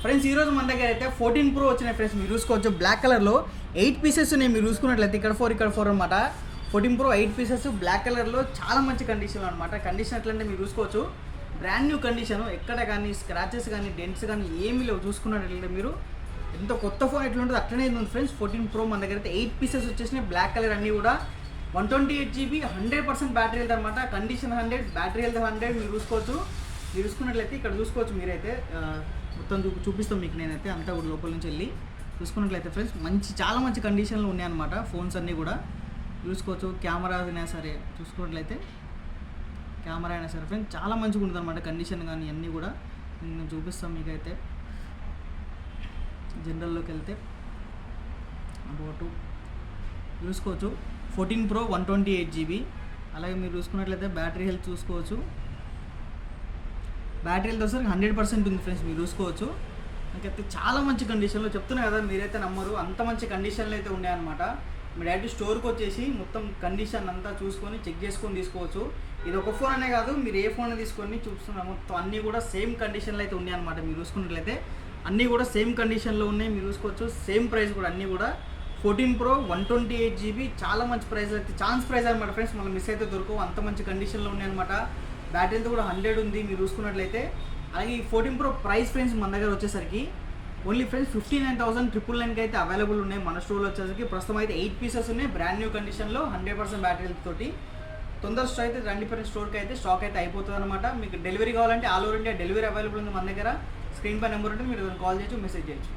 Friends ఈరోజు మన దగ్గర అయితే 14 Pro వచ్చినాయి ఫ్రెండ్స్. మీరు చూసుకోవచ్చు బ్లాక్ కలర్లో 8 పీసెస్ ఉన్నాయి. మీరు చూసుకున్నట్లయితే ఇక్కడ 4 అనమాట. 14 Pro 8 పీసెస్ బ్లాక్ కలర్లో చాలా మంచి కండిషన్ అనమాట. కండిషన్ ఎట్లంటే మీరు చూసుకోవచ్చు బ్రాండ్ న్యూ కండిషన్, ఎక్కడ కానీ స్క్రాచెస్ కానీ డెంట్స్ కానీ ఏమీ లేవు. చూసుకున్నట్లయితే మీరు ఎంతో కొత్త ఫోన్ ఎట్లుంటుంది అట్లనే ఉంది ఫ్రెండ్స్. 14 Pro మన దగ్గర అయితే 8 పీసెస్ వచ్చేసినాయి. బ్లాక్ కలర్ అన్నీ కూడా 128 GB 100% బ్యాటరీ హెల్త్ అనమాట. Condition 100, battery health 100. మీరు చూసుకోవచ్చు. మీరు చూసుకున్నట్లయితే ఇక్కడ చూసుకోవచ్చు. మీరైతే మొత్తం చూపిస్తాం మీకు. నేనైతే అంతా కూడా లోపల నుంచి వెళ్ళి చూసుకున్నట్లయితే ఫ్రెండ్స్ చాలా మంచి కండిషన్లో ఉన్నాయన్నమాట ఫోన్స్ అన్నీ కూడా. చూసుకోవచ్చు కెమెరా అయినా సరే, చూసుకున్నట్లయితే కెమెరా అయినా సరే ఫ్రెండ్స్ చాలా మంచిగా ఉంటుంది అనమాట. కండిషన్ కానీ అన్నీ కూడా నేను చూపిస్తాం మీకైతే. జనరల్లోకి వెళ్తే అబౌట్ చూసుకోవచ్చు 14 Pro 128 GB. అలాగే మీరు చూసుకున్నట్లయితే బ్యాటరీ హెల్త్ చూసుకోవచ్చు. బ్యాటరీ హెల్త్ వచ్చేసరికి 100% ఉంది ఫ్రెండ్స్. మీరు చూసుకోవచ్చు. నాకైతే చాలా మంచి కండిషన్లో చెప్తున్నా కదా, మీరైతే నమ్మరు, అంత మంచి కండిషన్లో అయితే ఉన్నాయన్నమాట. మీరు డైరెక్ట్ స్టోర్కి వచ్చేసి మొత్తం కండిషన్ అంతా చూసుకొని చెక్ చేసుకొని తీసుకోవచ్చు. ఇది ఒక ఫోన్ అనే కాదు, మీరు ఏ ఫోన్ తీసుకొని చూస్తున్నా మొత్తం అన్నీ కూడా సేమ్ కండిషన్లో అయితే ఉన్నాయి అనమాట. మీరు చూసుకున్నట్లయితే అన్నీ కూడా సేమ్ కండిషన్లో ఉన్నాయి. మీరు చూసుకోవచ్చు. సేమ్ ప్రైస్ కూడా అన్నీ కూడా 14 Pro 128 GB. చాలా మంచి ప్రైస్ అయితే, ఛాన్స్ ప్రైస్ అనమాట ఫ్రెండ్స్. మళ్ళీ మిస్ అయితే దొరకవు, అంత మంచి కండిషన్లో ఉన్నాయన్నమాట. బ్యాటరీతో కూడా 100 ఉంది. మీరు చూసుకున్నట్లయితే అలాగే ఈ 14 Pro ప్రైస్ ఫ్రెండ్స్ మన దగ్గర వచ్చేసరికి ఓన్లీ ఫ్రెండ్స్ 59,999కి అయితే అవైలబుల్ ఉన్నాయి మన స్టోర్లో వచ్చేసరికి. ప్రస్తుతం అయితే 8 పీసెస్ ఉన్నాయి బ్రాండ్ న్యూ కండిషన్లో 100% బ్యాటరీ తోటి. తొందర స్టాక్ అయితే రండి ఫ్రెండ్స్, స్టోర్కి అయితే స్టాక్ అయితే అయిపోతుంది అనమాట. మీకు డెలివరీ కావాలంటే all over India delivery available ఉంది మన దగ్గర. స్క్రీన్ పై నెంబర్ ఉంటుంది, మీరు కాల్ చేయొచ్చు, మెసేజ్ చేయొచ్చు.